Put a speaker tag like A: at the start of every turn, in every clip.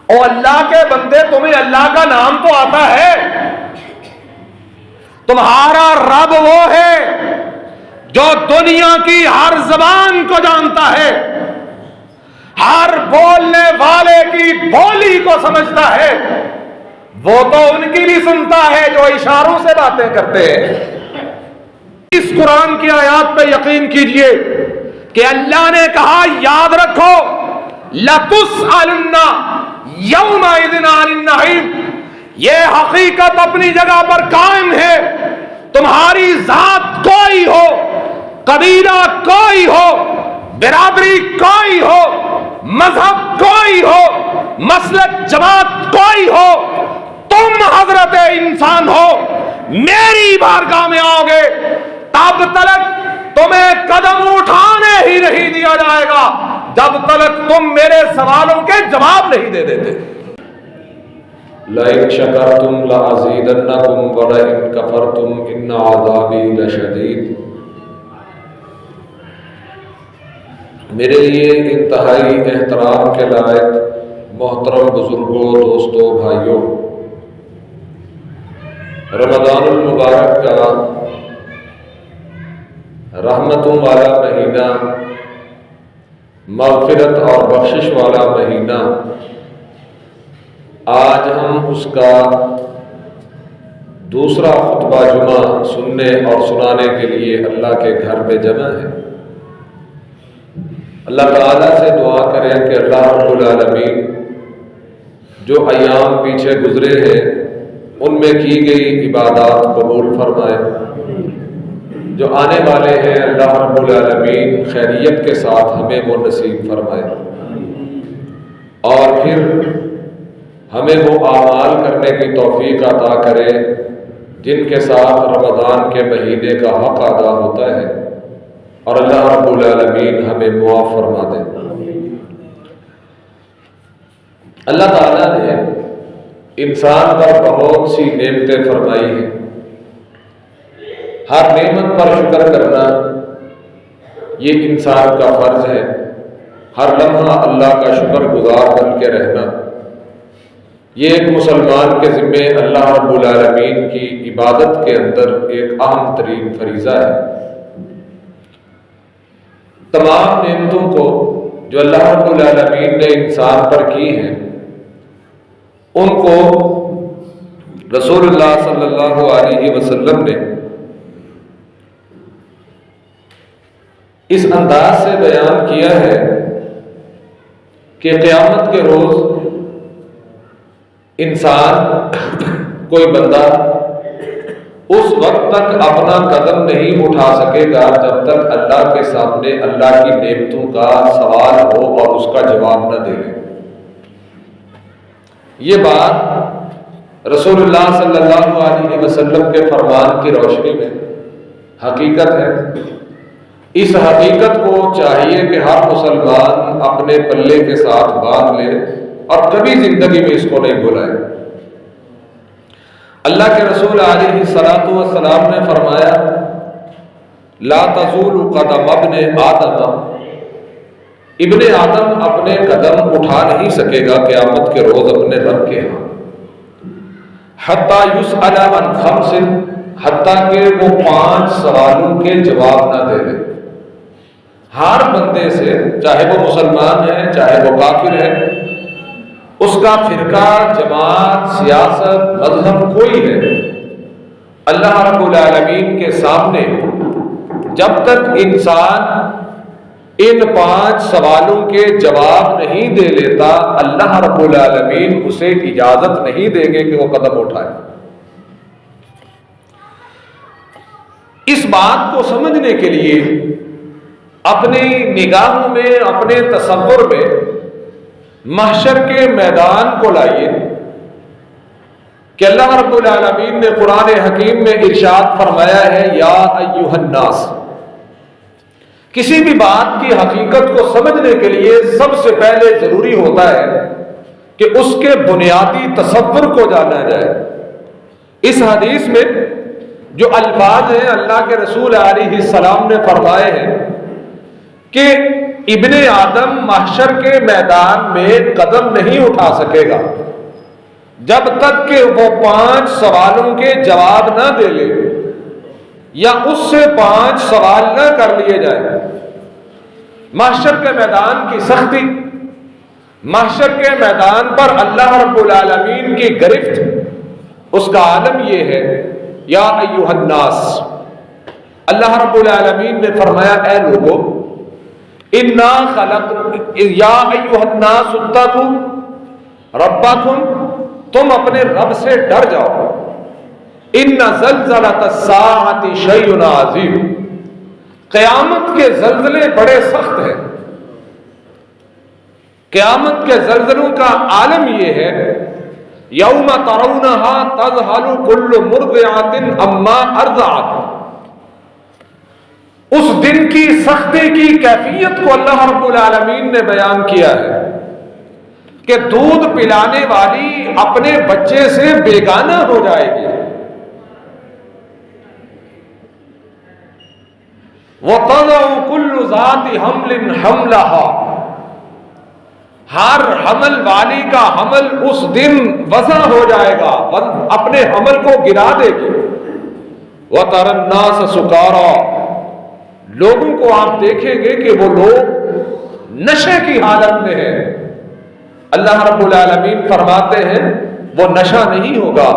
A: او اللہ کے بندے، تمہیں اللہ کا نام تو آتا ہے؟ تمہارا رب وہ ہے جو دنیا کی ہر زبان کو جانتا ہے، ہر بولنے والے کی بولی کو سمجھتا ہے۔ وہ تو ان کی بھی سنتا ہے جو اشاروں سے باتیں کرتے ہیں۔ اس قرآن کی آیات پہ یقین کیجئے کہ اللہ نے کہا یاد رکھو لَتُسْأَلُنَّ يَوْمَئِذٍ عَنِ النَّعِيمِ، یہ حقیقت اپنی جگہ پر قائم ہے۔ تمہاری ذات کوئی ہو، قبیلہ کوئی ہو، برادری کوئی ہو، مذہب کوئی ہو، مسلک جماعت کوئی ہو، تم حضرت انسان ہو، میری بارگاہ میں آؤ گے، تب تلک تمہیں قدم اٹھانے ہی نہیں دیا جائے گا جب تلک تم میرے سوالوں کے جواب نہیں دے دیتے۔
B: لَئِن شَكَرْتُمْ لَأَزِيدَنَّكُمْ وَلَئِن كَفَرْتُمْ إِنَّ عَذَابِي لَشَدِيدٌ۔ میرے لیے انتہائی احترام کے لائق محترم بزرگوں، دوستوں، بھائیوں، رمضان المبارک کا رحمتوں والا مہینہ، مغفرت اور بخشش والا مہینہ، آج ہم اس کا دوسرا خطبہ جمعہ سننے اور سنانے کے لیے اللہ کے گھر میں جمع ہے۔ اللہ تعالیٰ سے دعا کریں کہ اللہ رب العالمین جو ایام پیچھے گزرے ہیں ان میں کی گئی عبادات قبول فرمائے، جو آنے والے ہیں اللہ رب العالمین خیریت کے ساتھ ہمیں وہ نصیب فرمائے، اور پھر ہمیں وہ اعمال کرنے کی توفیق عطا کرے جن کے ساتھ رمضان کے مہینے کا حق ادا ہوتا ہے، اور اللہ رب العالمین ہمیں معاف فرما دے۔ اللہ تعالیٰ نے انسان پر بہت سی نعمتیں فرمائی ہیں۔ ہر نعمت پر شکر کرنا یہ انسان کا فرض ہے۔ ہر لمحہ اللہ کا شکر گزار بن کے رہنا یہ ایک مسلمان کے ذمے اللہ رب العالمین کی عبادت کے اندر ایک اہم ترین فریضہ ہے۔ تمام نعمتوں کو جو اللہ رب العالمین نے انسان پر کی ہیں ان کو رسول اللہ صلی اللہ علیہ وسلم نے اس انداز سے بیان کیا ہے کہ قیامت کے روز انسان کوئی بندہ اس وقت تک اپنا قدم نہیں اٹھا سکے گا جب تک اللہ کے سامنے اللہ کی نعمتوں کا سوال ہو اور اس کا جواب نہ دے لے۔ یہ بات رسول اللہ صلی اللہ علیہ وسلم کے فرمان کی روشنی میں حقیقت ہے۔ اس حقیقت کو چاہیے کہ ہر مسلمان اپنے پلے کے ساتھ باندھ لے اور کبھی زندگی میں اس کو نہیں بھلائے۔ اللہ کے رسول علیہ الصلوۃ والسلام نے فرمایا لا تزول قدم ابن آدم، ابن آدم اپنے قدم اٹھا نہیں سکے گا قیامت کے روز اپنے رب کے ہاں، حتیٰ یسأل عن خمس، حتیٰ کہ وہ 5 سوالوں کے جواب نہ دے لے۔ ہر بندے سے، چاہے وہ مسلمان ہے چاہے وہ کافر ہے، اس کا فرقہ، جماعت، سیاست، مذہب کوئی ہے، اللہ رب العالمین کے سامنے جب تک انسان ان 5 سوالوں کے جواب نہیں دے لیتا اللہ رب العالمین اسے اجازت نہیں دیں گے کہ وہ قدم اٹھائے۔ اس بات کو سمجھنے کے لیے اپنی نگاہوں میں، اپنے تصور میں محشر کے میدان کو لائیے کہ اللہ رب العالمین نے قرآن حکیم میں ارشاد فرمایا ہے یا ایھا الناس۔ کسی بھی بات کی حقیقت کو سمجھنے کے لیے سب سے پہلے ضروری ہوتا ہے کہ اس کے بنیادی تصور کو جانا جائے۔ اس حدیث میں جو الفاظ ہیں اللہ کے رسول علیہ السلام نے فرمائے ہیں کہ ابن آدم محشر کے میدان میں قدم نہیں اٹھا سکے گا جب تک کہ وہ 5 سوالوں کے جواب نہ دے لے یا اس سے 5 سوال نہ کر لیے جائے۔ محشر کے میدان کی سختی، محشر کے میدان پر اللہ رب العالمین کی گرفت، اس کا عالم یہ ہے، یا ایھا الناس، اللہ رب العالمین نے فرمایا اے لوگو، انا خلق یا ایھا الناس اتقوا ربکم، تم اپنے رب سے ڈر جاؤ، ان زلزلۃ الساعۃ شیء عظیم، قیامت کے زلزلے بڑے سخت ہیں۔ قیامت کے زلزلوں کا عالم یہ ہے، یوم ترونھا تذہل کل مرضعۃ عما ارضعت، اس دن کی سختی کی کیفیت کو اللہ رب العالمین نے بیان کیا ہے کہ دودھ پلانے والی اپنے بچے سے بیگانہ ہو جائے گی۔ وَتَضَعُ كُلُّ ذَاتِ حَمْلٍ حَمْلَهَا، ہر حمل والی کا حمل اس دن وضع ہو جائے گا، اپنے حمل کو گرا دے گی۔ وَتَرَى النَّاسَ سُكَارَىٰ، لوگوں کو آپ دیکھیں گے کہ وہ لوگ نشے کی حالت میں ہیں۔ اللہ رب العالمین فرماتے ہیں وہ نشہ نہیں ہوگا،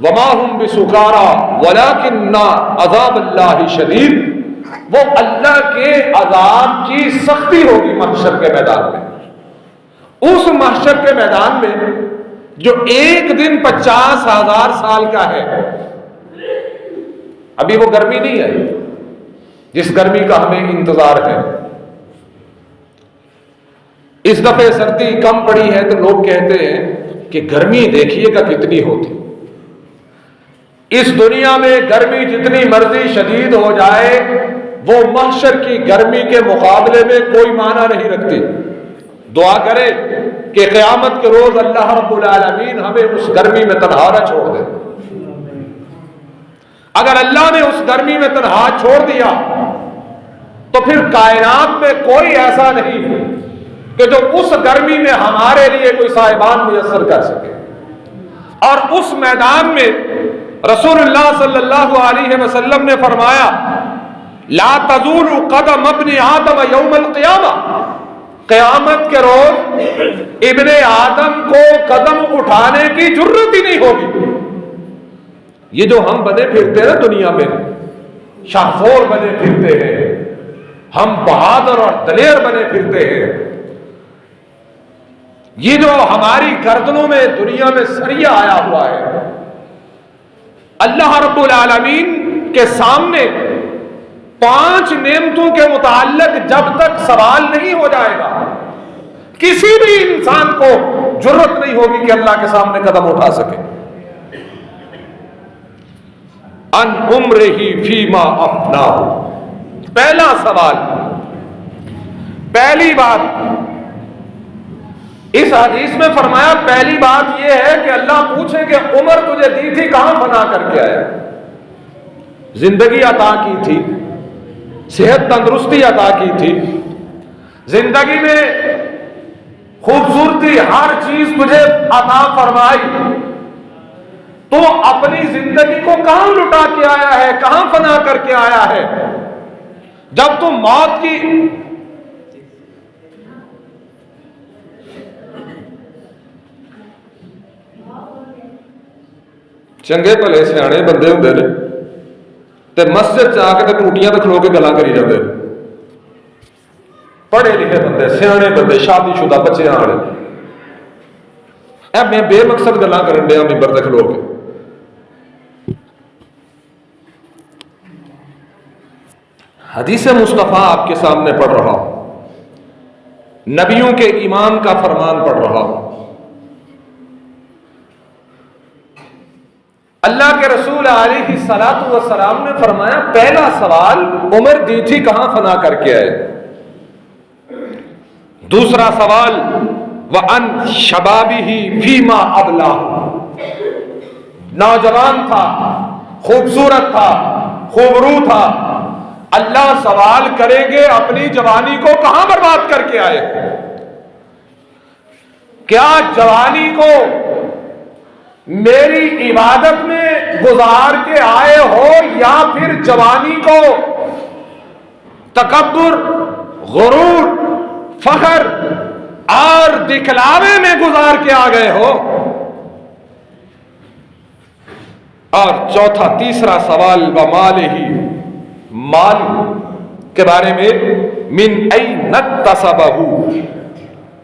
B: وما هم بسکارى ولكن عذاب اللہ شدید، وہ اللہ کے عذاب کی سختی ہوگی محشر کے میدان میں۔ اس محشر کے میدان میں جو ایک دن 50,000 سال کا ہے، ابھی وہ گرمی نہیں آئی جس گرمی کا ہمیں انتظار ہے۔ اس دفعہ سردی کم پڑی ہے تو لوگ کہتے ہیں کہ گرمی دیکھیے گا کتنی ہوتی۔ اس دنیا میں گرمی جتنی مرضی شدید ہو جائے وہ محشر کی گرمی کے مقابلے میں کوئی معنی نہیں رکھتی۔ دعا کرے کہ قیامت کے روز اللہ رب العالمین ہمیں اس گرمی میں تنہا نہ چھوڑ دے۔ اگر اللہ نے اس گرمی میں تنہا چھوڑ دیا تو پھر کائنات میں کوئی ایسا نہیں کہ جو اس گرمی میں ہمارے لیے کوئی صاحبان میسر کر سکے۔ اور اس میدان میں رسول اللہ صلی اللہ علیہ وسلم نے فرمایا لا تزول قدم ابن آدم یوم القیامہ، قیامت کے روز ابن آدم کو قدم اٹھانے کی جرت ہی نہیں ہوگی۔ یہ جو ہم بنے پھرتے ہیں دنیا میں، شاہزور بنے پھرتے ہیں، ہم بہادر اور دلیر بنے پھرتے ہیں، یہ جو ہماری گردنوں میں دنیا میں سریا آیا ہوا ہے، اللہ رب العالمین کے سامنے 5 نعمتوں کے متعلق جب تک سوال نہیں ہو جائے گا، کسی بھی انسان کو جرت نہیں ہوگی کہ اللہ کے سامنے قدم اٹھا سکے۔ ان عمرہ فیما افناہ، پہلا سوال، پہلی بات اس حدیث میں فرمایا، پہلی بات یہ ہے کہ اللہ پوچھے کہ عمر تجھے دی تھی کہاں فنا کر کے آیا؟ زندگی عطا کی تھی، صحت تندرستی عطا کی تھی، زندگی میں خوبصورتی ہر چیز تجھے عطا فرمائی، تو اپنی زندگی کو کہاں لٹا کے آیا ہے، کہاں فنا کر کے آیا ہے؟ جب تم موت کی چنگے بھلے سیانے بندے ہوندے نے تے مسجد آ کے ٹوٹیاں تے کھلو کے گلاں کری جاندے، پڑھے لکھے بندے، سیانے بندے، شادی شدہ بچیاں والے، اے میں بے مقصد گلاں کرن ڈیا منبر تے کھلو کے۔ حدیث مصطفیٰ آپ کے سامنے پڑھ رہا ہوں، نبیوں کے امام کا فرمان پڑھ رہا ہوں۔ اللہ کے رسول علیہ الصلوۃ والسلام نے فرمایا پہلا سوال عمر دی تھی کہاں فنا کر کے آئے؟ دوسرا سوال وَأَنْ شَبَابِهِ فِيمَا أَبْلَاهُ، نوجوان تھا، خوبصورت تھا، خوبرو تھا،
A: اللہ سوال کریں گے اپنی جوانی کو کہاں برباد کر کے آئے ہو؟ کیا جوانی کو میری عبادت میں گزار کے آئے ہو یا پھر جوانی کو تکبر، غرور، فخر اور دکھلاوے میں گزار کے آ گئے ہو؟ اور چوتھا تیسرا سوال ومالہ، مال کے بارے میں، من این اکتسبہ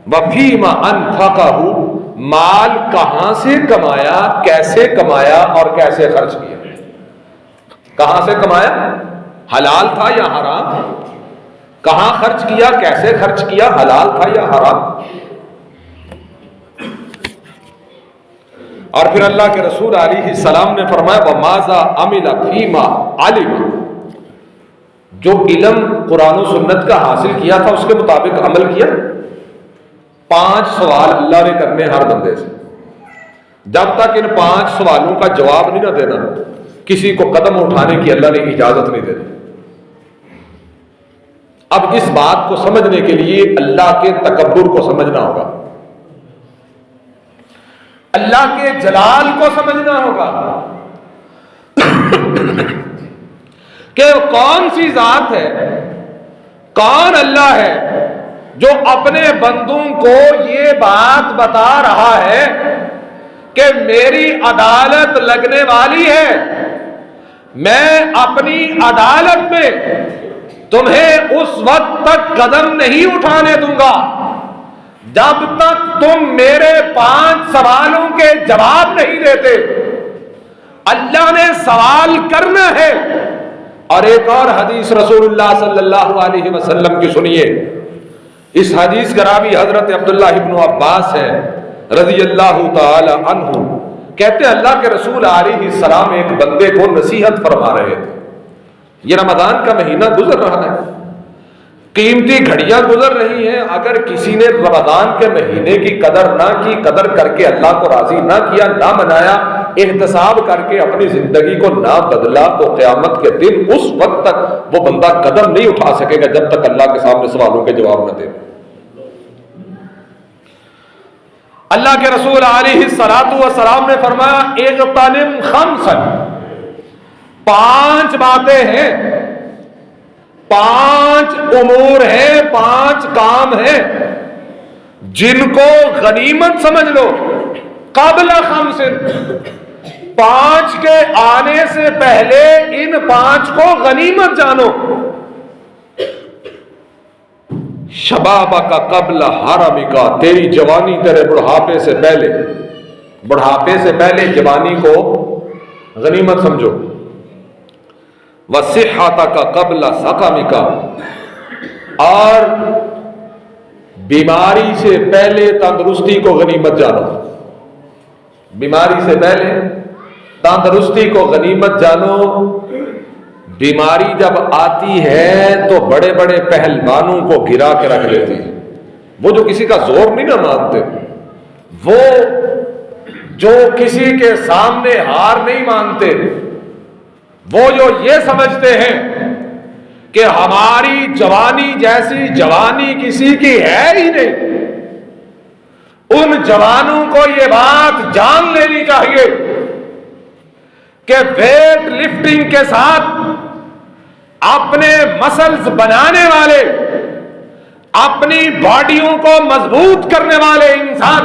A: وفیما انفقہ، مال کہاں سے کمایا، کیسے کمایا اور کیسے خرچ کیا؟ کہاں سے کمایا؟ حلال تھا یا حرام؟ کہاں خرچ کیا، کیسے خرچ کیا، حلال تھا یا حرام؟ اور پھر اللہ کے رسول علیہ السلام نے فرمایا وَمَاذَا عَمِلَ فِيمَا عَلِمَ، جو علم قرآن و سنت کا حاصل کیا تھا اس کے مطابق عمل کیا؟ 5 سوال اللہ نے کرنے ہر بندے سے، جب تک ان 5 سوالوں کا جواب نہیں نہ دینا کسی کو قدم اٹھانے کی اللہ نے اجازت نہیں دینی۔ اب اس بات کو سمجھنے کے لیے اللہ کے تکبر کو سمجھنا ہوگا، اللہ کے جلال کو سمجھنا ہوگا کہ کون سی ذات ہے، کون اللہ ہے جو اپنے بندوں کو یہ بات بتا رہا ہے کہ میری عدالت لگنے والی ہے، میں اپنی عدالت میں تمہیں اس وقت تک قدم نہیں اٹھانے دوں گا جب تک تم میرے 5 سوالوں کے جواب نہیں دیتے۔ اللہ نے سوال کرنا ہے۔ اور ایک اور حدیث رسول اللہ صلی اللہ علیہ وسلم کی سنیے، اس حدیث کا راوی حضرت عبداللہ ابن عباس ہے رضی اللہ تعالی عنہ، کہتے ہیں اللہ کے رسول علیہ السلام ایک بندے کو نصیحت فرما رہے تھے۔ یہ رمضان کا مہینہ گزر رہا ہے، قیمتی گھڑیاں گزر رہی ہیں، اگر کسی نے رمضان کے مہینے کی قدر نہ کی، قدر کر کے اللہ کو راضی نہ کیا، نہ منایا، احتساب کر کے اپنی زندگی کو نہ بدلا، تو قیامت کے دن اس وقت تک وہ بندہ قدم نہیں اٹھا سکے گا جب تک اللہ کے سامنے سوالوں کے جواب نہ دے۔ اللہ کے رسول علیہ السلام نے فرمایا اغتنم خمسا، 5 باتیں ہیں، 5 امور ہیں، 5 کام ہیں جن کو غنیمت سمجھ لو، قبل 5، 5 کے آنے سے پہلے ان 5 کو غنیمت جانو۔ شبابک قبل حرمک، تیری جوانی تیرے بڑھاپے سے پہلے، بڑھاپے سے پہلے جوانی کو غنیمت سمجھو۔ وصحتک قبل سقمک، اور بیماری سے پہلے تندرستی کو غنیمت جانو، بیماری سے پہلے تندرستی کو غنیمت جانو۔ بیماری جب آتی ہے تو بڑے بڑے پہلوانوں کو گرا کے رکھ لیتی ہے، وہ جو کسی کا زور نہیں نہ مانتے، وہ جو کسی کے سامنے ہار نہیں مانتے، وہ جو یہ سمجھتے ہیں کہ ہماری جوانی جیسی جوانی کسی کی ہے ہی نہیں، ان جوانوں کو یہ بات جان لینی چاہیے کہ ویٹ لفٹنگ کے ساتھ اپنے مسلز بنانے والے، اپنی باڈیوں کو مضبوط کرنے والے انسان،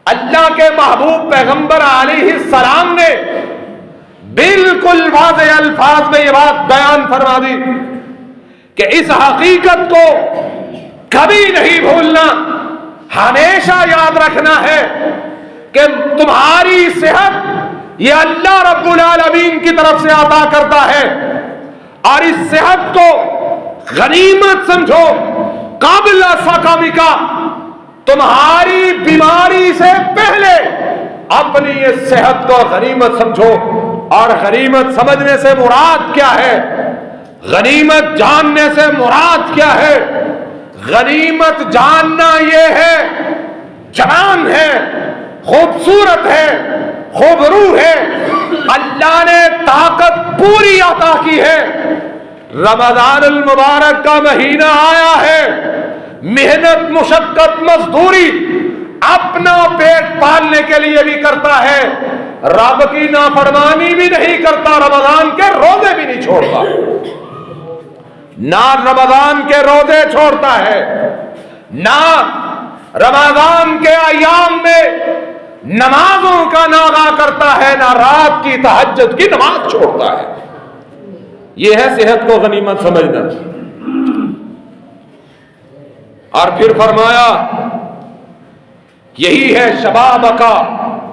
A: اللہ کے محبوب پیغمبر علیہ السلام نے بالکل واضح الفاظ میں یہ بات بیان فرما دی کہ اس حقیقت کو کبھی نہیں بھولنا، ہمیشہ یاد رکھنا ہے کہ تمہاری صحت یہ اللہ رب العالمین کی طرف سے عطا کرتا ہے، اور اس صحت کو غنیمت سمجھو۔ قبل سقمک، تمہاری بیماری سے پہلے اپنی اس صحت کو غنیمت سمجھو۔ اور غنیمت سمجھنے سے مراد کیا ہے؟ غنیمت جاننے سے مراد کیا ہے؟ غنیمت جاننا یہ ہے جوان ہے، خوبصورت ہے، خوبرو ہے، اللہ نے طاقت پوری عطا کی ہے، رمضان المبارک کا مہینہ آیا ہے، محنت مشقت مزدوری اپنا پیٹ پالنے کے لیے بھی کرتا ہے، رب کی نافرمانی بھی نہیں کرتا، رمضان کے روزے بھی نہیں چھوڑتا، نہ رمضان کے روزے چھوڑتا ہے، نہ رمضان کے ایام میں نمازوں کا ناغہ کرتا ہے، نہ رات کی تہجد کی نماز چھوڑتا ہے۔ یہ ہے صحت کو غنیمت سمجھنا۔ اور پھر فرمایا یہی ہے شباب کا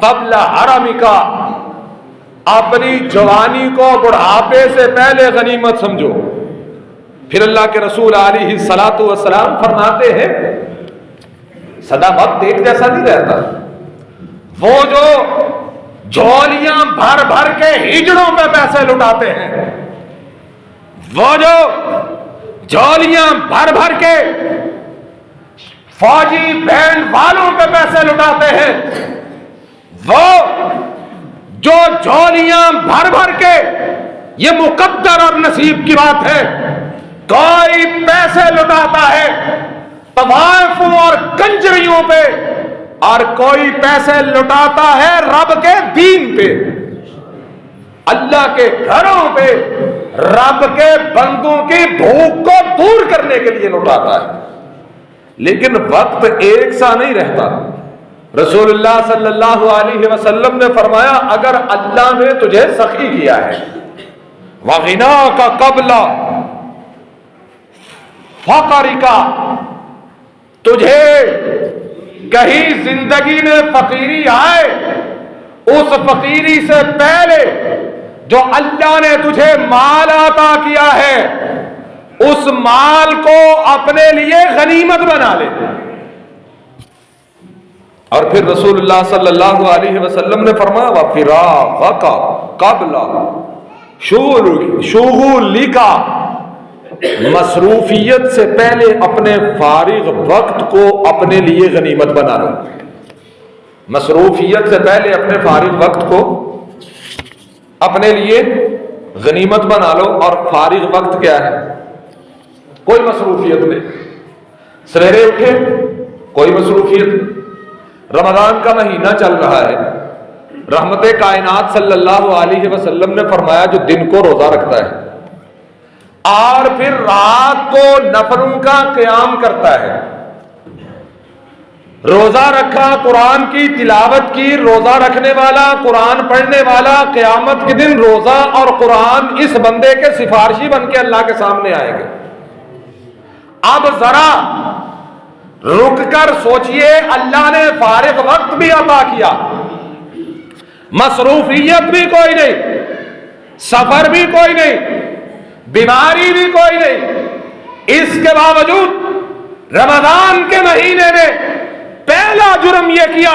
A: قبل حرم کا، اپنی جوانی کو بڑھاپے سے پہلے غنیمت سمجھو۔ پھر اللہ کے رسول علیہ الصلوۃ والسلام فرماتے ہیں سدا وقت ایک جیسا نہیں رہتا، وہ جو جھولیاں بھر بھر کے ہجڑوں پہ پیسے لٹاتے ہیں، وہ جو جھولیاں بھر بھر کے فوجی بینڈ والوں پہ پیسے لٹاتے ہیں، وہ جو جھولیاں بھر بھر کے، یہ مقدر اور نصیب کی بات ہے، کوئی پیسے لٹاتا ہے طوائفوں اور کنجریوں پہ، اور کوئی پیسے لٹاتا ہے رب کے دین پہ، اللہ کے گھروں پہ، رب کے بندوں کی بھوک کو دور کرنے کے لیے لٹاتا ہے۔ لیکن وقت ایک سا نہیں رہتا۔ رسول اللہ صلی اللہ علیہ وسلم نے فرمایا اگر اللہ نے تجھے سخی کیا ہے، وَغِنَاكَ قَبْلَ فَقْرِكَ، تجھے کہیں زندگی میں فقیری آئے، اس فقیری سے پہلے جو اللہ نے تجھے مال عطا کیا ہے، اس مال کو اپنے لیے غنیمت بنا لے۔ اور پھر رسول اللہ صلی اللہ علیہ وسلم نے فرمایا وَفِرَاغَكَ قَبْلَ شُغُلِكَ، مصروفیت سے پہلے اپنے فارغ وقت کو اپنے لیے غنیمت بنا لو۔ مصروفیت سے پہلے اپنے فارغ وقت کو اپنے لیے غنیمت بنا لو۔ اور فارغ وقت کیا ہے؟ کوئی مصروفیت نہیں، سویرے اٹھے کوئی مصروفیت نہیں، رمضان کا مہینہ چل رہا ہے، رحمت کائنات صلی اللہ علیہ وسلم نے فرمایا جو دن کو روزہ رکھتا ہے اور پھر رات کو نفلوں کا قیام کرتا ہے، روزہ رکھا، قرآن کی تلاوت کی، روزہ رکھنے والا، قرآن پڑھنے والا، قیامت کے دن روزہ اور قرآن اس بندے کے سفارشی بن کے اللہ کے سامنے آئیں گے۔ اب ذرا رک کر سوچئے، اللہ نے فارغ وقت بھی عطا کیا، مصروفیت بھی کوئی نہیں، سفر بھی کوئی نہیں، بیماری بھی کوئی نہیں، اس کے باوجود رمضان کے مہینے میں پہلا جرم یہ کیا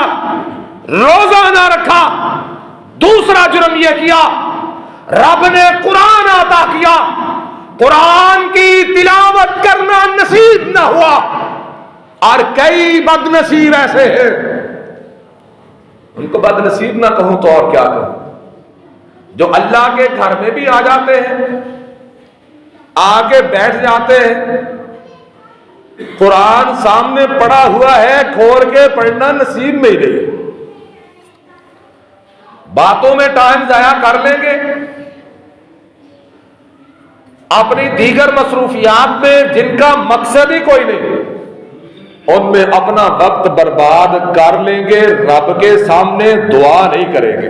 A: روزہ نہ رکھا، دوسرا جرم یہ کیا رب نے قرآن عطا کیا، قرآن کی تلاوت کرنا نصیب نہ ہوا۔ اور کئی بد نصیب ایسے ہیں، ان کو بد نصیب نہ کہوں تو اور کیا کہوں، جو اللہ کے گھر میں بھی آ جاتے ہیں، آگے بیٹھ جاتے ہیں، قرآن سامنے پڑا ہوا ہے، کھول کے پڑھنا نصیب میں ہی نہیں، باتوں میں ٹائم ضائع کر لیں گے، اپنی دیگر مصروفیات میں جن کا مقصد ہی کوئی نہیں، ان میں اپنا وقت برباد کر لیں گے، رب کے سامنے دعا نہیں کریں گے۔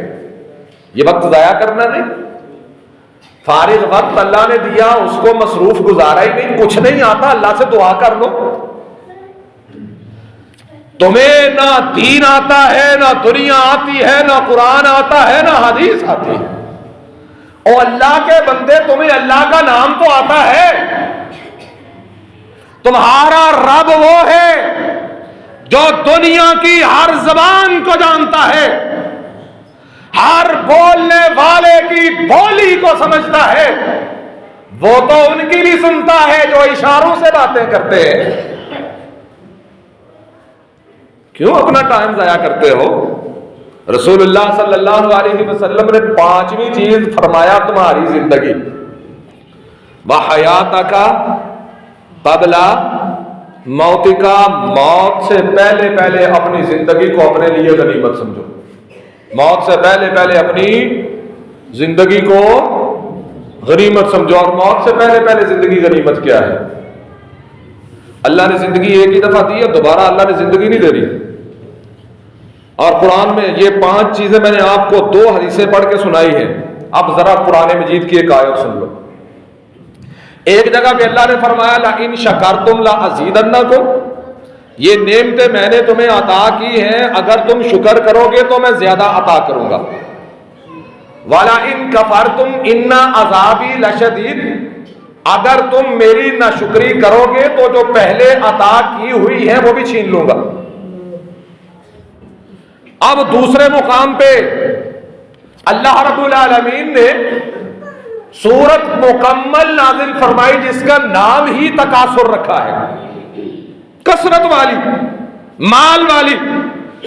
A: یہ وقت ضائع کرنا نہیں، فارغ وقت اللہ نے دیا، اس کو مصروف گزارا ہی نہیں، کچھ نہیں آتا اللہ سے دعا کر لو۔ تمہیں نہ دین آتا ہے، نہ دنیا آتی ہے، نہ قرآن آتا ہے، نہ حدیث آتی ہے، اور اللہ کے بندے تمہیں اللہ کا نام تو آتا ہے، تمہارا رب وہ ہے جو دنیا کی ہر زبان کو جانتا ہے، ہر بولنے والے کی بولی کو سمجھتا ہے، وہ تو ان کی بھی سنتا ہے جو اشاروں سے باتیں کرتے ہیں۔ کیوں اپنا ٹائم ضائع کرتے ہو؟ رسول اللہ صلی اللہ علیہ وسلم نے 5ویں چیز فرمایا تمہاری زندگی،
B: وحیاتک قبل موتک، موت سے پہلے پہلے اپنی زندگی کو اپنے لیے غنیمت سمجھو. موت سے پہلے پہلے اپنی زندگی کو غنیمت سمجھو. اور موت سے پہلے پہلے زندگی غنیمت کیا ہے؟ اللہ نے زندگی ایک ہی دفعہ دی ہے، دوبارہ اللہ نے زندگی نہیں دے رہی. اور قرآن میں یہ 5 چیزیں میں نے آپ کو 2 حدیثیں پڑھ کے سنائی ہیں. اب ذرا قرآن مجید کی ایک آیت سن لو. ایک جگہ پہ اللہ نے فرمایا لَإِن شَكَرْتُمْ لَأَزِيدَنَّكُمْ، یہ نعمتیں میں نے تمہیں عطا کی ہیں، اگر تم شکر کرو گے تو میں زیادہ عطا کروں گا. وَلَئِن كَفَرْتُمْ إِنَّ عَذَابِي لَشَدِيدٌ، اگر تم میری ناشکری کرو گے تو جو پہلے عطا کی ہوئی ہے وہ بھی چھین لوں گا. اب دوسرے مقام پہ اللہ رب العالمین نے سورت مکمل نازل فرمائی جس کا نام ہی تکاثر رکھا ہے، کثرت والی، مال والی.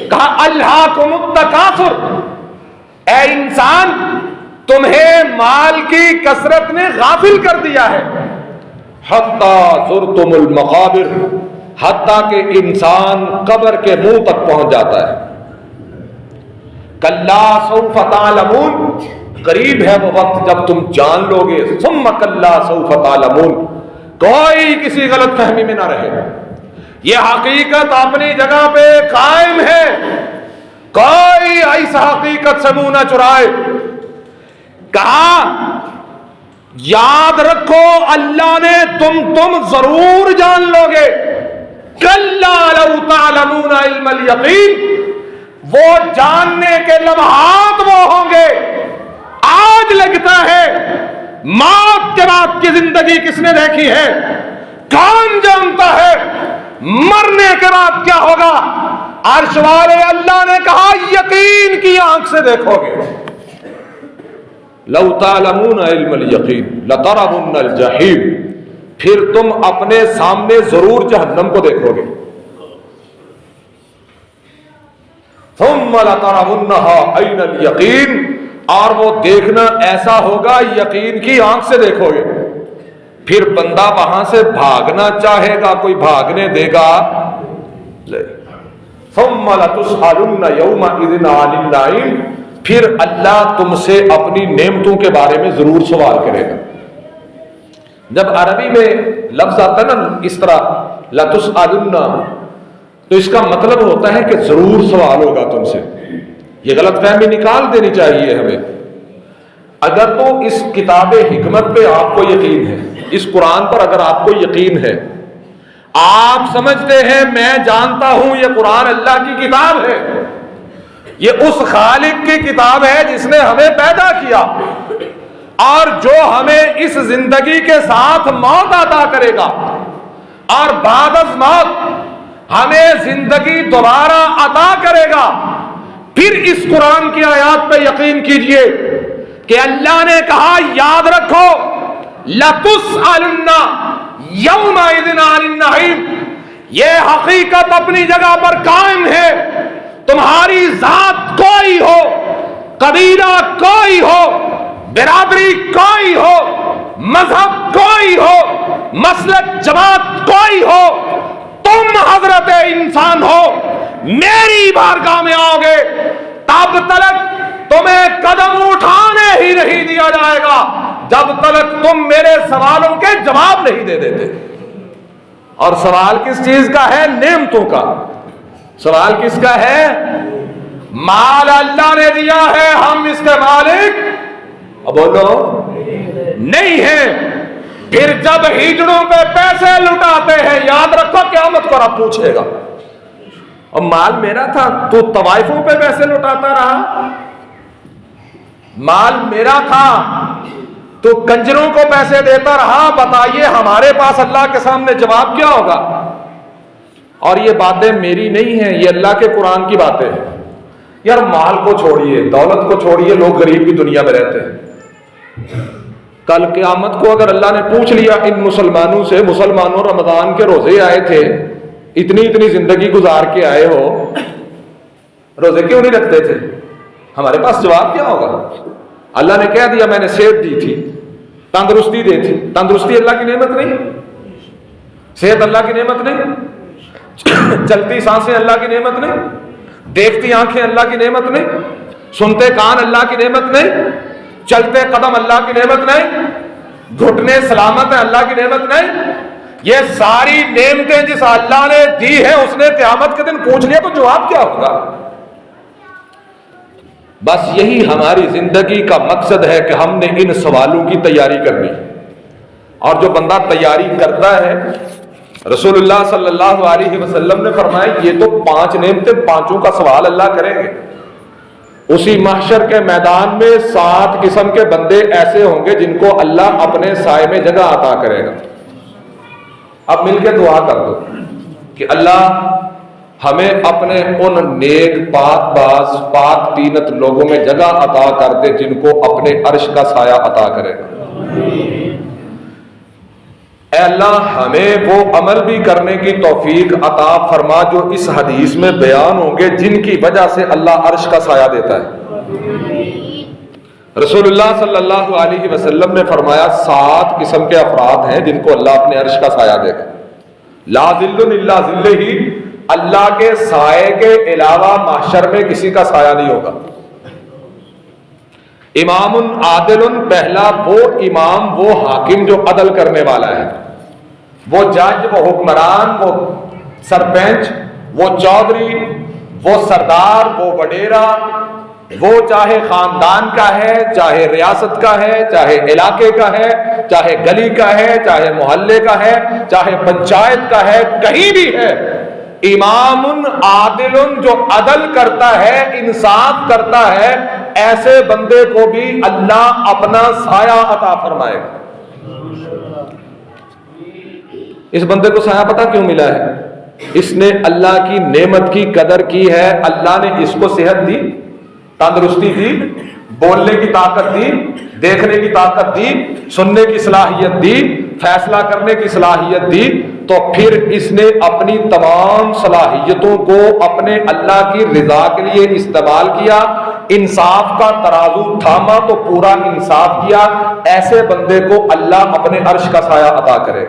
B: کہا الہاکم التکاثر، اے انسان تمہیں مال کی کثرت نے غافل کر دیا ہے. حتی زرتم المقابر، حتیٰ کہ انسان قبر کے منہ تک پہنچ جاتا ہے. کلا سوف تعلمون، قریب ہے وہ وقت جب تم جان لو گے. ثم کلا سوف تعلمون، کوئی کسی غلط فہمی میں نہ رہے. یہ حقیقت اپنی جگہ پہ قائم ہے، کوئی اس حقیقت سے منہ نہ چرائے. کہا یاد رکھو اللہ نے تم ضرور جان لو گے. کلا لو تعلمون علم الیقین، وہ جاننے کے لمحات وہ ہوں گے. آج لگتا ہے موت کے بعد کی زندگی کس نے دیکھی ہے؟ کون جانتا ہے مرنے کے بعد کیا ہوگا؟ عرش والے اللہ نے کہا یقین کی آنکھ سے دیکھو گے. لو تعلمون علم الیقین لترون الجحیم، پھر تم اپنے سامنے ضرور جہنم کو دیکھو گے. ثم لترونها عین الیقین، اور وہ دیکھنا ایسا ہوگا یقین کی آنکھ سے دیکھو گے. پھر بندہ وہاں سے بھاگنا چاہے گا، کوئی بھاگنے دے گا؟ ثم لتسألن یومئذ عن النعیم، پھر اللہ تم سے اپنی نعمتوں کے بارے میں ضرور سوال کرے گا. جب عربی میں لفظ آتا ہے نا اس طرح لتسألن، تو اس کا مطلب ہوتا ہے کہ ضرور سوال ہوگا تم سے. یہ غلط فہمی نکال دینی چاہیے ہمیں. اگر تو اس کتاب حکمت پہ آپ کو یقین ہے، اس قرآن پر اگر آپ کو یقین ہے، آپ سمجھتے ہیں میں جانتا ہوں یہ قرآن اللہ کی کتاب ہے، یہ اس خالق کی کتاب ہے جس نے ہمیں پیدا کیا اور جو ہمیں اس زندگی کے ساتھ موت عطا کرے گا اور بعد از موت ہمیں زندگی دوبارہ عطا کرے گا. پھر اس قرآن کی آیات پہ یقین کیجئے کہ اللہ نے کہا یاد رکھو لَتُسْأَلُنَّ يَوْمَئِذٍ عَنِ النَّعِيمِ، یہ حقیقت اپنی جگہ پر قائم ہے. تمہاری ذات کوئی ہو، قبیلہ کوئی ہو، برادری کوئی ہو، مذہب کوئی ہو، مسلک جماعت کوئی ہو، تم حضرت انسان ہو، میری بارگاہ میں آؤ گے تب تلک تمہیں قدم اٹھانے ہی نہیں دیا جائے گا جب تلک تم میرے سوالوں کے جواب نہیں دے دیتے. اور سوال کس چیز کا ہے؟ نعمتوں کا. سوال کس کا ہے؟ مال اللہ نے دیا ہے، ہم اس کے مالک بولو نہیں ہیں. پھر جب ہجڑوں پہ پیسے لٹاتے ہیں یاد رکھو قیامت کو رب پوچھے گا اور مال میرا تھا، تو طوائفوں پہ پیسے لٹاتا رہا. مال میرا تھا تو کنجروں کو پیسے دیتا رہا. بتائیے ہمارے پاس اللہ کے سامنے جواب کیا ہوگا؟ اور یہ باتیں میری نہیں ہیں، یہ اللہ کے قرآن کی باتیں ہیں. یار مال کو چھوڑیے، دولت کو چھوڑیے، لوگ غریب کی دنیا میں رہتے ہیں. کل قیامت کو اگر اللہ نے پوچھ لیا ان مسلمانوں سے، مسلمانوں رمضان کے روزے آئے تھے، اتنی زندگی گزار کے آئے ہو، روزے کیوں نہیں رکھتے تھے؟ ہمارے پاس جواب کیا ہوگا؟ اللہ نے کہہ دیا میں نے سیب دی تھی، تندرستی دی تھی. تندرستی اللہ کی نعمت نہیں؟ صحت اللہ کی نعمت نہیں؟ چلتی سانسیں اللہ کی نعمت نہیں؟ دیکھتی آنکھیں اللہ کی نعمت نہیں؟ سنتے کان اللہ کی نعمت نہیں؟ چلتے قدم اللہ کی نعمت نہیں؟ گھٹنے سلامت ہیں اللہ کی نعمت نہیں؟ یہ ساری نعمتیں جس اللہ نے دی ہیں اس نے قیامت کے دن پوچھ لیا تو جواب کیا ہوگا؟ بس یہی ہماری زندگی کا مقصد ہے کہ ہم نے ان سوالوں کی تیاری کرنی. اور جو بندہ تیاری کرتا ہے، رسول اللہ صلی اللہ علیہ وسلم نے فرمایا یہ تو 5 نعمتیں، 5 کا سوال اللہ کریں گے. اسی محشر کے میدان میں 7 قسم کے بندے ایسے ہوں گے جن کو اللہ اپنے سائے میں جگہ عطا کرے گا. اب مل کے دعا کر دو کہ اللہ ہمیں اپنے ان نیک پاک باز پاک تینت لوگوں میں جگہ عطا کر دے جن کو اپنے عرش کا سایہ عطا کرے گا. اے اللہ ہمیں وہ عمل بھی کرنے کی توفیق عطا فرما جو اس حدیث میں بیان ہوں گے جن کی وجہ سے اللہ عرش کا سایہ دیتا ہے. رسول اللہ صلی اللہ علیہ وسلم نے فرمایا 7 قسم کے افراد ہیں جن کو اللہ اپنے عرش کا سایہ دے گا. لا ذل الا ذلہ، اللہ کے سائے کے علاوہ محشر میں کسی کا سایہ نہیں ہوگا. امام عادل، پہلا وہ امام، وہ حاکم جو عدل کرنے والا ہے، وہ جج، وہ حکمران، وہ سرپنچ، وہ چودھری، وہ سردار، وہ وڈیرا، وہ چاہے خاندان کا ہے، چاہے ریاست کا ہے، چاہے علاقے کا ہے، چاہے گلی کا ہے، چاہے محلے کا ہے، چاہے پنچایت کا ہے، کہیں بھی ہے، امام عادل جو عدل کرتا ہے، انصاف کرتا ہے، ایسے بندے کو بھی اللہ اپنا سایہ عطا فرمائے گا. اس بندے کو سایہ پتہ کیوں ملا ہے؟ اس نے اللہ کی نعمت کی قدر کی ہے. اللہ نے اس کو صحت دی، تندرستی دی، بولنے کی طاقت دی، دیکھنے کی طاقت دی، سننے کی صلاحیت دی، فیصلہ کرنے کی صلاحیت دی، تو پھر اس نے اپنی تمام صلاحیتوں کو اپنے اللہ کی رضا کے لیے استعمال کیا. انصاف کا ترازو تھاما تو پورا انصاف کیا. ایسے بندے کو اللہ اپنے عرش کا سایہ عطا کرے.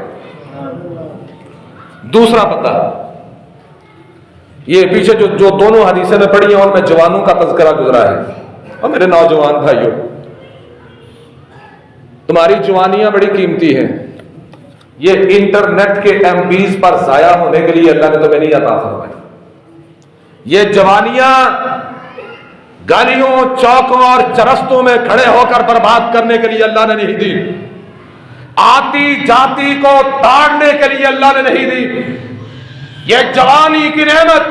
B: دوسرا بندہ، یہ پیچھے جو دونوں حدیثیں میں پڑھی ہیں اور میں جوانوں کا تذکرہ گزرا ہے. اور میرے نوجوان بھائیوں، تمہاری جوانیاں بڑی قیمتی ہیں. یہ انٹرنیٹ کے ایم بیز پر ضائع ہونے کے لیے اللہ نے تمہیں نہیں عطا فرمائی. یہ جوانیاں گلیوں چوکوں اور چرستوں میں کھڑے ہو کر برباد کرنے کے لیے اللہ نے نہیں دی. آتی جاتی کو تاڑنے کے لیے اللہ نے نہیں دی. یہ جوانی کی نعمت،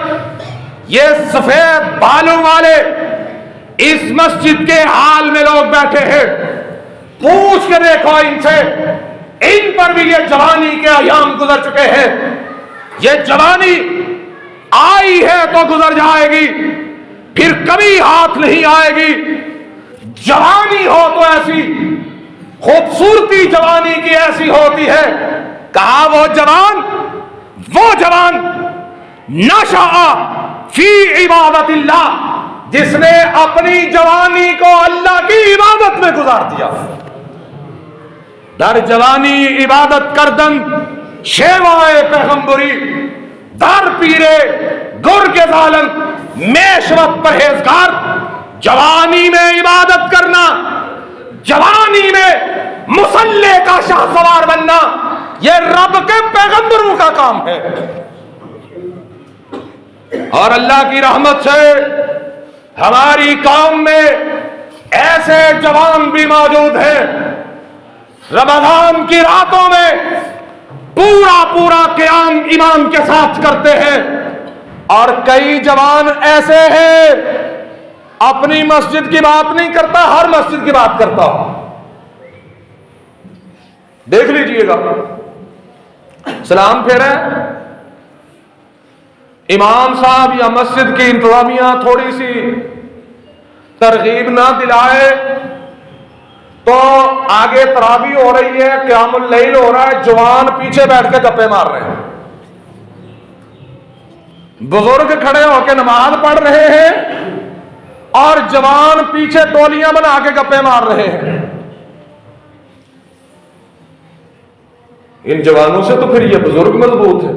B: یہ سفید بالوں والے اس مسجد کے حال میں لوگ بیٹھے ہیں، پوچھ کے دیکھو ان سے، ان پر بھی یہ جوانی کے ایام گزر چکے ہیں. یہ جوانی آئی ہے تو گزر جائے گی، پھر کبھی ہاتھ نہیں آئے گی. جوانی ہو تو ایسی خوبصورتی جوانی کی ایسی ہوتی ہے. کہا وہ جوان نشأ فی عبادت اللہ، جس نے اپنی جوانی کو اللہ کی عبادت میں گزار دیا. در جوانی عبادت کردن شیوائے پیغمبری، در پیرے گر کے ظالم میشوت پرہیزگار. جوانی میں عبادت کرنا، جوانی میں مصلی کا شاہ سوار بننا، یہ رب کے پیغمبروں کا کام ہے. اور اللہ کی رحمت سے ہماری قوم میں ایسے جوان بھی موجود ہیں، رمضان کی راتوں میں پورا قیام امام کے ساتھ کرتے ہیں. اور کئی جوان ایسے ہیں اپنی مسجد کی بات نہیں کرتا، ہر مسجد کی بات کرتا ہوں. دیکھ لیجئے گا، سلام پھیرے امام صاحب یا مسجد کی انتظامیہ تھوڑی سی ترغیب نہ دلائے تو آگے تراویح ہو رہی ہے، قیام اللیل ہو رہا ہے، جوان پیچھے بیٹھ کے گپے مار رہے ہیں، بزرگ کھڑے ہو کے نماز پڑھ رہے ہیں اور جوان پیچھے ٹولیاں بنا کے گپے مار رہے ہیں. ان جوانوں سے تو پھر یہ بزرگ مضبوط ہے،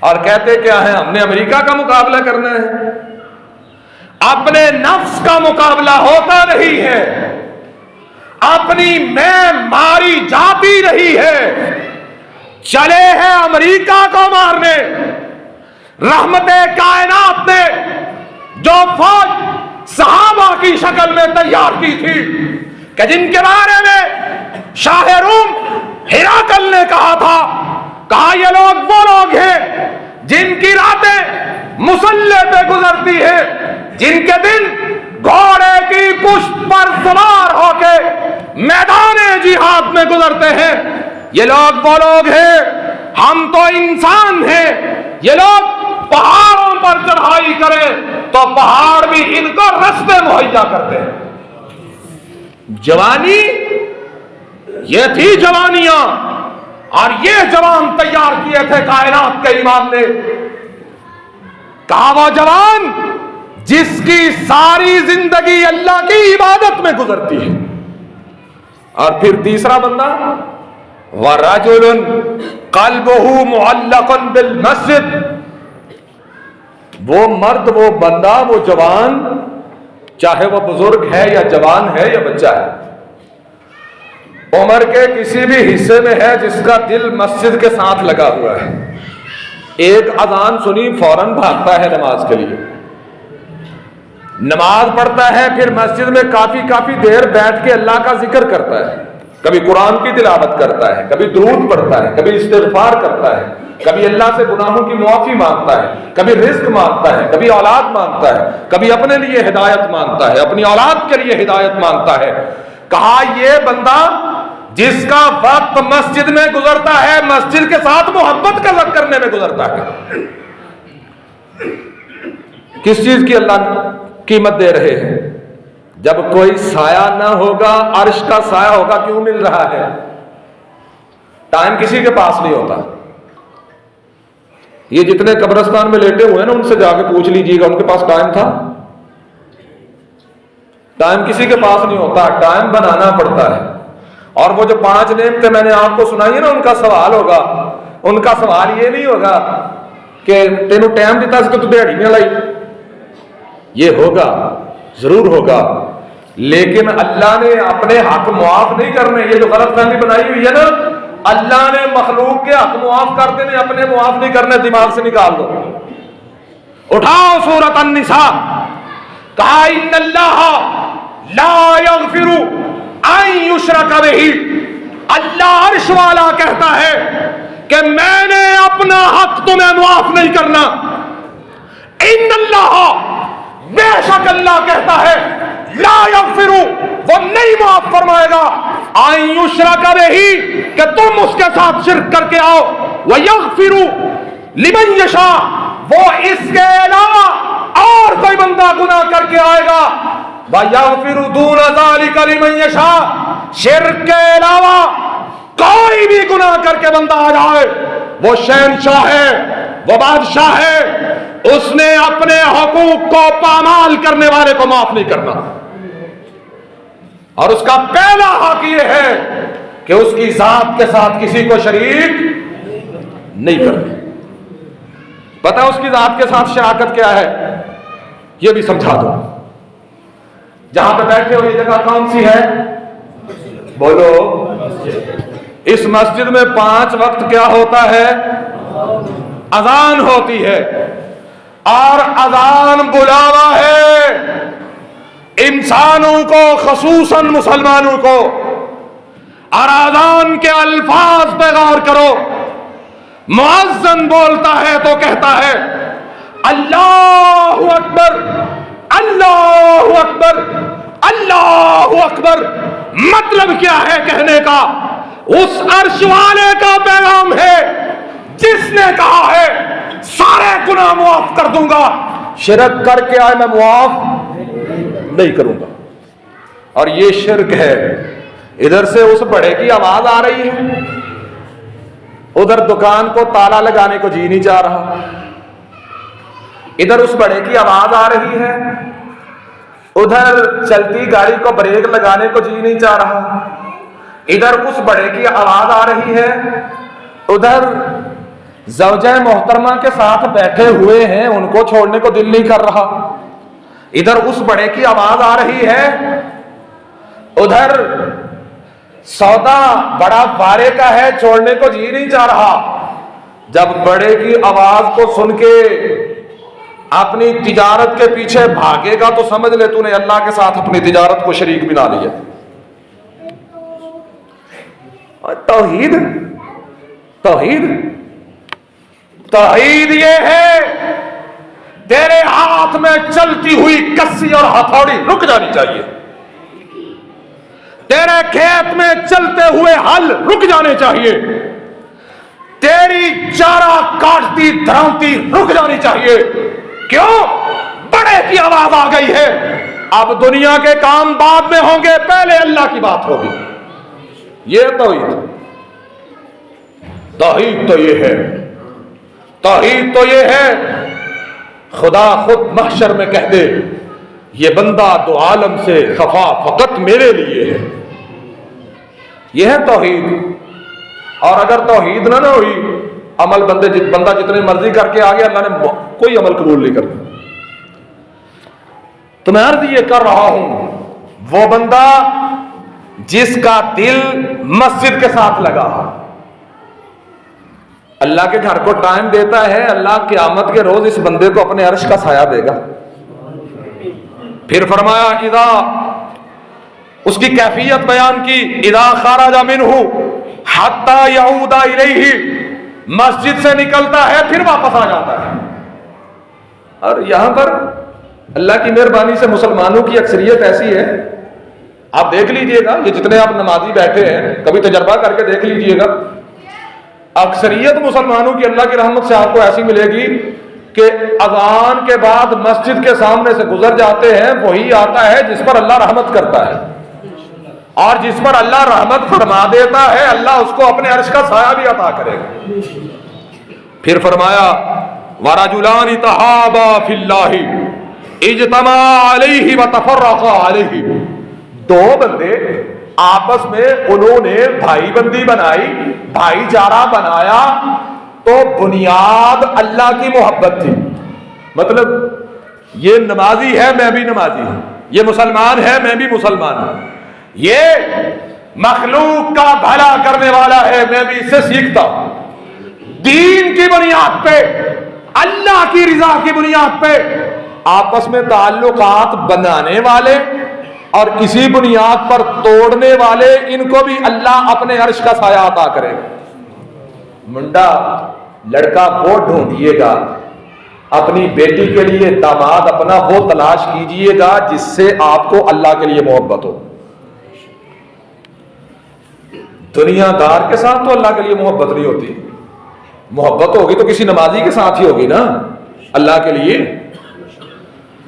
B: اور کہتے کیا ہیں؟ ہم نے امریکہ کا مقابلہ کرنا ہے۔
A: اپنے نفس کا مقابلہ ہوتا نہیں ہے، اپنی میں ماری جاتی رہی ہے۔ چلے ہیں امریکہ کو مارنے، رحمت کائنات نے جو فوج صحابہ کی شکل میں تیار کی تھی کہ جن کے بارے میں شاہ روم ہرقل نے کہا تھا، کہا یہ لوگ وہ لوگ ہیں جن کی راتیں مسلح پہ گزرتی ہے، جن کے دن گھوڑے کی پشت پر سوار ہو کے میدان جہاد میں گزرتے ہیں۔ یہ لوگ وہ لوگ ہیں، ہم تو انسان ہیں۔ یہ لوگ پہاڑوں پر چڑھائی کریں تو پہاڑ بھی ان کو رستے مہیا کرتے ہیں۔ جوانی یہ تھی جوانیاں، اور یہ جوان تیار کیے تھے کائنات کے امام نے۔ کہا وہ جوان جس کی ساری زندگی اللہ کی عبادت میں گزرتی ہے۔
B: اور پھر تیسرا بندہ وَرَجُلٌ قَلْبُهُ مُعَلَّقٌ بِالْمَسْجِدِ، وہ مرد، وہ بندہ، وہ جوان، چاہے وہ بزرگ ہے یا جوان ہے یا بچہ ہے، عمر کے کسی بھی حصے میں ہے، جس کا دل مسجد کے ساتھ لگا ہوا ہے، ایک اذان سنی فوراً بھاگتا ہے نماز کے لیے، نماز پڑھتا ہے، پھر مسجد میں کافی دیر بیٹھ کے اللہ کا ذکر کرتا ہے، کبھی قرآن کی تلاوت کرتا ہے، کبھی درود پڑھتا ہے، کبھی استغفار کرتا ہے، کبھی اللہ سے گناہوں کی معافی مانگتا ہے، کبھی رزق مانگتا ہے، کبھی اولاد مانگتا ہے، کبھی اپنے لیے ہدایت مانگتا ہے، اپنی اولاد کے لیے ہدایت مانگتا ہے۔ کہا یہ بندہ جس کا وقت مسجد میں گزرتا ہے، مسجد کے ساتھ محبت کا ذکر کرنے میں گزرتا ہے، کس چیز کی اللہ قیمت دے رہے ہیں؟ جب کوئی سایہ نہ ہوگا، عرش کا سایہ ہوگا، کیوں مل رہا ہے؟ ٹائم کسی کے پاس نہیں ہوتا۔ یہ جتنے قبرستان میں لیٹے ہوئے ہیں نا، ان سے جا کے پوچھ لیجیے گا ان کے پاس ٹائم تھا؟ ٹائم کسی کے پاس نہیں ہوتا، ٹائم بنانا پڑتا ہے۔ اور وہ جو 5 نعمتیں میں نے آپ کو سنائی ہیں نا، ان کا سوال ہوگا، ان کا سوال یہ نہیں ہوگا کہ تینوں ٹائم دیتا اس کو تو دیہڑی میں لائی، یہ ہوگا، ضرور ہوگا، لیکن اللہ نے اپنے حق معاف نہیں کرنے۔ یہ جو غلط فہمی بنائی ہوئی ہے نا، اللہ نے مخلوق کے حق معاف کر دینے، اپنے معاف نہیں کرنے، دماغ سے نکال دو۔
A: اٹھاؤ سورۃ النساء، کہا ان اللہ لا یغفر ان یشرک بہ، اللہ عرش والا کہتا ہے کہ میں نے اپنا حق تمہیں معاف نہیں کرنا۔ ان اللہ، بے شک اللہ کہتا ہے، لا یغفر، وہ نہیں معاف فرمائے گا، ان یشرک بہ، کہ تم اس کے ساتھ شرک کر کے آؤ، ویغفر لمن یشاء، وہ اس کے علاوہ اور کوئی بندہ گناہ کر کے آئے گا، ویغفر دون ذلک لمن یشاء، شرک کے علاوہ کوئی بھی گناہ کر کے بندہ آ جائے، وہ شہنشاہ ہے، وہ بادشاہ ہے، اس نے اپنے حقوق کو پامال کرنے والے کو معاف نہیں کرنا۔ اور اس کا پہلا حق یہ ہے کہ اس کی ذات کے ساتھ کسی کو شریک نہیں کرنا۔
B: پتہ اس کی ذات کے ساتھ شراکت کیا ہے؟ یہ بھی سمجھا دو۔ جہاں پہ بیٹھے ہو یہ جگہ کون سی ہے؟ بولو۔ اس مسجد میں 5 وقت کیا ہوتا ہے؟ اذان ہوتی ہے، اور اذان بلاوا ہے انسانوں کو، خصوصاً مسلمانوں کو۔ اور اذان کے الفاظ پہ غور کرو، مؤذن بولتا ہے تو کہتا ہے اللہ اکبر، اللہ اکبر، اللہ اکبر۔ مطلب کیا ہے کہنے کا؟ اس عرش والے کا پیغام ہے جس نے کہا ہے سارے گناہ معاف کر دوں گا، شرک کر کے آئے میں معاف نہیں کروں گا۔ اور یہ شرک ہے۔ ادھر سے اس بڑے کی آواز آ رہی ہے، ادھر دکان کو تالا لگانے کو جی نہیں چاہ رہا، ادھر اس بڑے کی آواز آ رہی ہے، ادھر چلتی گاڑی کو بریک لگانے کو جی نہیں چاہ رہا،
A: ادھر اس بڑے کی آواز آ رہی ہے، ادھر زوجہ محترمہ کے ساتھ بیٹھے ہوئے ہیں، ان کو چھوڑنے کو دل نہیں کر رہا، ادھر اس بڑے کی آواز آ رہی ہے، ادھر سودا بڑا بارے کا ہے، چھوڑنے کو جی نہیں چاہ رہا۔ جب بڑے کی آواز کو سن کے اپنی تجارت کے پیچھے بھاگے گا تو سمجھ لے تو نے اللہ کے ساتھ اپنی تجارت کو شریک بنا لیا۔ اور توحید توحید توحید یہ ہے تیرے ہاتھ میں چلتی ہوئی کسی اور ہتھوڑی رک جانی چاہیے، تیرے کھیت میں چلتے ہوئے ہل رک جانے چاہیے، تیری چارہ کاٹتی دھراوتی رک جانی چاہیے۔ کیوں؟ بڑے کی آواز آ گئی ہے، اب دنیا کے کام بعد میں ہوں گے، پہلے اللہ کی بات ہوگی۔ یہ توحید توحید تو یہ ہے، توحید تو یہ ہے خدا خود محشر میں کہہ دے یہ بندہ دو عالم سے خفا فقط میرے لیے ہے۔ یہ ہے توحید۔ اور اگر توحید نہ ہوئی، عمل بندہ جتنے مرضی کر کے آگے، اللہ نے کوئی عمل قبول نہیں کرتا۔ تو میں عرض یہ کر رہا ہوں، وہ بندہ جس کا دل مسجد کے ساتھ لگا، اللہ کے گھر کو ٹائم دیتا ہے، اللہ قیامت کے روز اس بندے کو اپنے عرش کا سایہ دے گا۔ پھر فرمایا اذا، اس کی کیفیت بیان کی، اذا خرج منہ حتی یعود الیہ، مسجد سے نکلتا ہے پھر واپس آ جاتا ہے۔ اور یہاں پر اللہ کی مہربانی سے مسلمانوں کی اکثریت ایسی ہے، آپ دیکھ لیجئے گا، یہ جتنے آپ نمازی بیٹھے ہیں کبھی تجربہ کر کے دیکھ لیجئے گا، اکثریت مسلمانوں کی اللہ کی رحمت سے آپ کو ایسی ملے گی کہ اذان کے بعد مسجد کے سامنے سے گزر جاتے ہیں، وہی آتا ہے جس پر اللہ رحمت کرتا ہے، اور جس پر اللہ رحمت فرما دیتا ہے اللہ اس کو اپنے عرش کا سایہ بھی عطا کرے گا۔ پھر فرمایا وَرَجُلَانِ تَحَابَا فِي اللَّهِ اجْتَمَعَا عَلَيْهِ وَتَفَرَّقَا عَلَيْهِ، دو بندے آپس میں انہوں نے بھائی بندی بنائی، بھائی چارہ بنایا، تو بنیاد اللہ کی محبت تھی۔ مطلب یہ نمازی ہے میں بھی نمازی ہوں، یہ مسلمان ہے میں بھی مسلمان ہوں، یہ مخلوق کا بھلا کرنے والا ہے میں بھی اس سے سیکھتا ہوں۔ دین کی بنیاد پہ، اللہ کی رضا کی بنیاد پہ آپس میں تعلقات بنانے والے اور اسی بنیاد پر توڑنے والے، ان کو بھی اللہ اپنے عرش کا سایہ عطا کرے گا۔ منڈا لڑکا وہ ڈھونڈیے گا، اپنی بیٹی کے لیے داماد اپنا وہ تلاش کیجئے گا جس سے آپ کو اللہ کے لیے محبت ہو۔ دنیا دار کے ساتھ تو اللہ کے لیے محبت نہیں ہوتی، محبت ہوگی تو کسی نمازی کے ساتھ ہی ہوگی نا اللہ کے لیے۔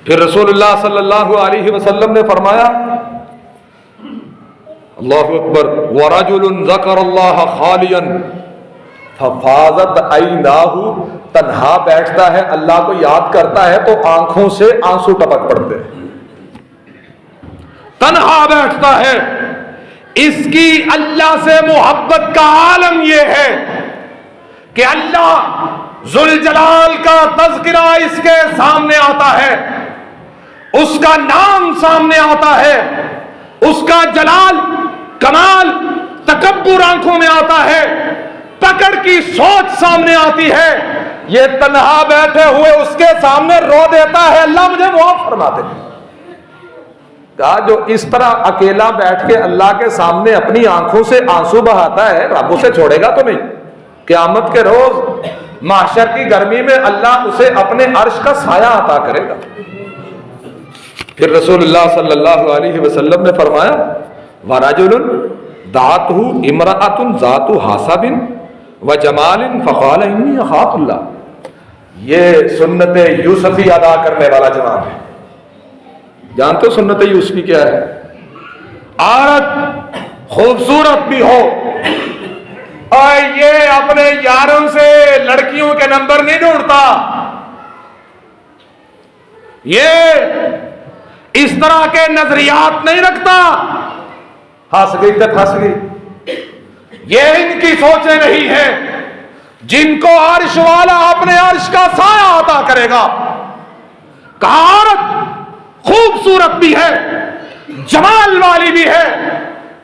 A: پھر رسول اللہ صلی اللہ علیہ وسلم نے فرمایا، اللہ اکبر، وَرَجُلٌ ذَكَرَ اللَّهَ خَالِيًا فَفَاضَتْ عَيْنَاهُ، تنہا بیٹھتا ہے اللہ کو یاد کرتا ہے تو آنکھوں سے آنسو ٹپک پڑتے ہیں۔ تنہا بیٹھتا ہے، اس کی اللہ سے محبت کا عالم یہ ہے کہ اللہ ذوالجلال کا تذکرہ اس کے سامنے آتا ہے، اس کا نام سامنے آتا ہے، اس کا جلال کمال تکبر آنکھوں میں آتا ہے، پکڑ کی سوچ سامنے آتی ہے، یہ تنہا بیٹھے ہوئے اس کے سامنے رو دیتا ہے اللہ مجھے معاف فرما دے۔ کہا جو اس طرح اکیلا بیٹھ کے اللہ کے سامنے اپنی آنکھوں سے آنسو بہاتا ہے رب اسے چھوڑے گا تو نہیں، قیامت کے روز محشر کی گرمی میں اللہ اسے اپنے عرش کا سایہ عطا کرے گا۔ پھر رسول اللہ صلی اللہ علیہ وسلم نے فرمایا وَرَجُلٌ دَعَتْهُ امْرَأَةٌ ذَاتُ حَسَبٍ وَجَمَالٍ فَقَالَ إِنِّي أَخَافُ اللَّهَ، یہ سنت یوسفی ادا کرنے والا جوان ہے۔ جانتے ہو سنت یوسفی کیا ہے؟ عورت خوبصورت بھی ہو اور یہ اپنے یاروں سے لڑکیوں کے نمبر نہیں ڈھونڈتا، یہ اس طرح کے نظریات نہیں رکھتا، ہنس گئی تو پھنس گئی، یہ ان کی سوچیں نہیں ہیں جن کو عرش والا اپنے عرش کا سایہ عطا کرے گا. کہا عورت خوبصورت بھی ہے, جمال والی بھی ہے,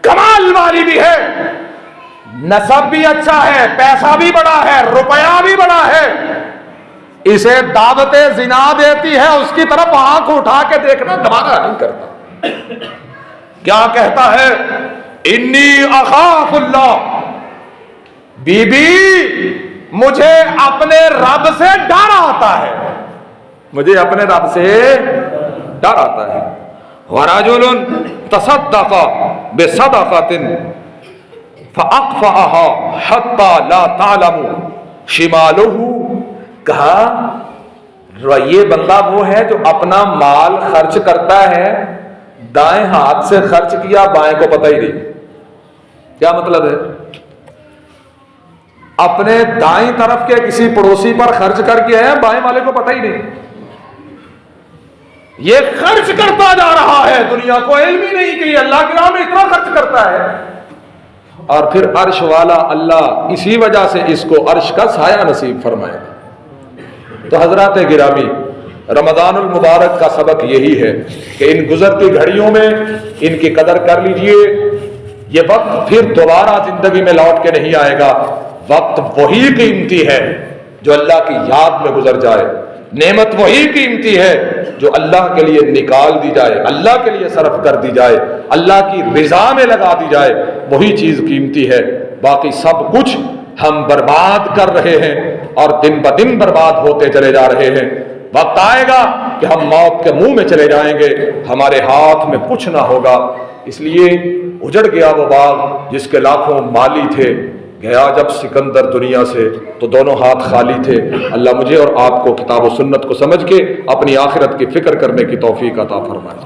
A: کمال والی بھی ہے, نسب بھی اچھا ہے, پیسہ بھی بڑا ہے, روپیہ بھی بڑا ہے, اسے دعوت زنا دیتی ہے, اس کی طرف آنکھ اٹھا کے دیکھنا دماغ نہیں کرتا. کیا کہتا ہے؟ انی اخاف اللہ, بی بی مجھے اپنے رب سے ڈر آتا ہے, مجھے اپنے رب سے ڈر آتا ہے. ورجل تصدق بصدقۃ فاخفاها حتى لا تعلم شماله. کہا یہ بندہ وہ ہے جو اپنا مال خرچ کرتا ہے, دائیں ہاتھ سے خرچ کیا, بائیں کو پتہ ہی نہیں. کیا مطلب ہے؟ اپنے دائیں طرف کے کسی پڑوسی پر خرچ کر کے ہے, بائیں والے کو پتہ ہی نہیں. یہ خرچ کرتا جا رہا ہے, دنیا کو علم ہی نہیں کہ یہ اللہ کے راہ میں اتنا خرچ کرتا ہے. اور پھر عرش والا اللہ اسی وجہ سے اس کو عرش کا سایہ نصیب فرمائے. تو حضرات گرامی, رمضان المبارک کا سبق یہی ہے کہ ان گزرتی گھڑیوں میں ان کی قدر کر لیجئے. یہ وقت پھر دوبارہ زندگی میں لوٹ کے نہیں آئے گا. وقت وہی قیمتی ہے جو اللہ کی یاد میں گزر جائے, نعمت وہی قیمتی ہے جو اللہ کے لیے نکال دی جائے, اللہ کے لیے صرف کر دی جائے, اللہ کی رضا میں لگا دی جائے, وہی چیز قیمتی ہے. باقی سب کچھ ہم برباد کر رہے ہیں اور دن بدن برباد ہوتے چلے جا رہے ہیں. وقت آئے گا کہ ہم موت کے منہ میں چلے جائیں گے, ہمارے ہاتھ میں کچھ نہ ہوگا. اس لیے اجڑ گیا وہ باغ جس کے لاکھوں مالی تھے, گیا جب سکندر دنیا سے تو دونوں ہاتھ خالی تھے. اللہ مجھے اور آپ کو کتاب و سنت کو سمجھ کے اپنی آخرت کی فکر کرنے کی توفیق عطا فرمائے.